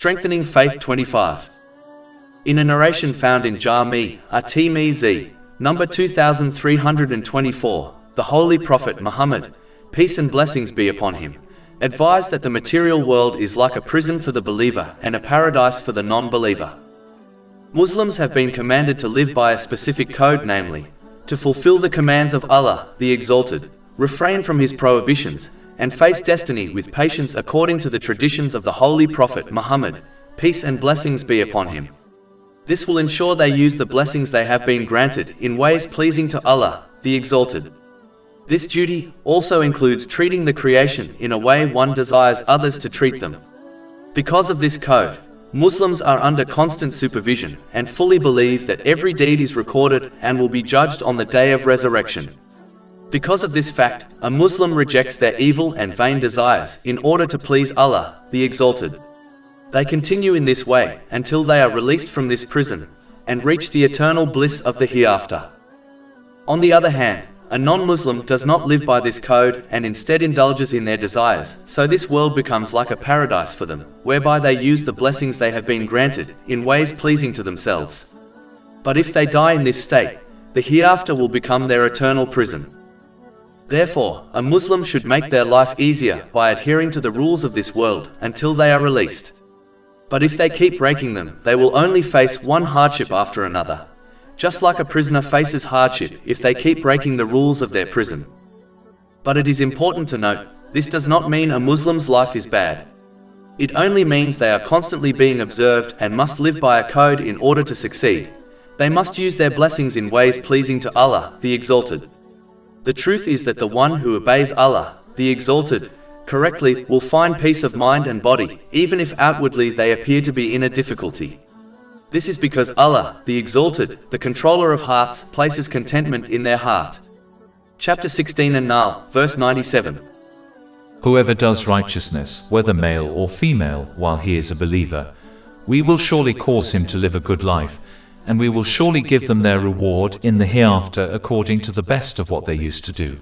Strengthening Faith 25. In a narration found in Jami' at-Tirmidhi, number 2324, the Holy Prophet Muhammad, peace and blessings be upon him, advised that the material world is like a prison for the believer and a paradise for the non-believer. Muslims have been commanded to live by a specific code, namely, to fulfill the commands of Allah, the Exalted, refrain from His prohibitions, and face destiny with patience according to the traditions of the Holy Prophet Muhammad, peace and blessings be upon him. This will ensure they use the blessings they have been granted in ways pleasing to Allah, the Exalted. This duty also includes treating the creation in a way one desires others to treat them. Because of this code, Muslims are under constant supervision and fully believe that every deed is recorded and will be judged on the day of resurrection. Because of this fact, a Muslim rejects their evil and vain desires in order to please Allah, the Exalted. They continue in this way until they are released from this prison and reach the eternal bliss of the hereafter. On the other hand, a non-Muslim does not live by this code and instead indulges in their desires, so this world becomes like a paradise for them, whereby they use the blessings they have been granted in ways pleasing to themselves. But if they die in this state, the hereafter will become their eternal prison. Therefore, a Muslim should make their life easier by adhering to the rules of this world until they are released. But if they keep breaking them, they will only face one hardship after another, just like a prisoner faces hardship if they keep breaking the rules of their prison. But it is important to note, this does not mean a Muslim's life is bad. It only means they are constantly being observed and must live by a code in order to succeed. They must use their blessings in ways pleasing to Allah, the Exalted. The truth is that the one who obeys Allah, the Exalted, correctly will find peace of mind and body, even if outwardly they appear to be in a difficulty. This is because Allah, the Exalted, the controller of hearts, places contentment in their heart. Chapter 16 An-Nahl, verse 97. Whoever does righteousness, whether male or female, while he is a believer, we will surely cause him to live a good life, and we will surely give them their reward in the hereafter according to the best of what they used to do.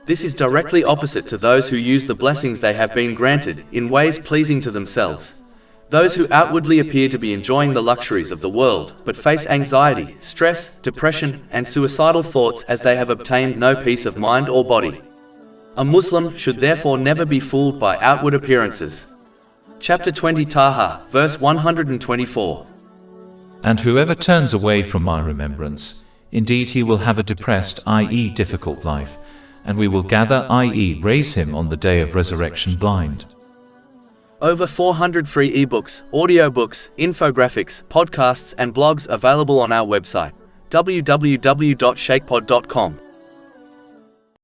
This is directly opposite to those who use the blessings they have been granted in ways pleasing to themselves. Those who outwardly appear to be enjoying the luxuries of the world but face anxiety, stress, depression, and suicidal thoughts as they have obtained no peace of mind or body. A Muslim should therefore never be fooled by outward appearances. Chapter 20 Taha, verse 124. And whoever turns away from my remembrance, indeed he will have a depressed, i.e. difficult life, and we will gather, i.e. raise him on the day of resurrection blind. Over 400 free ebooks, audiobooks, infographics, podcasts and blogs available on our website, www.shaykhpod.com.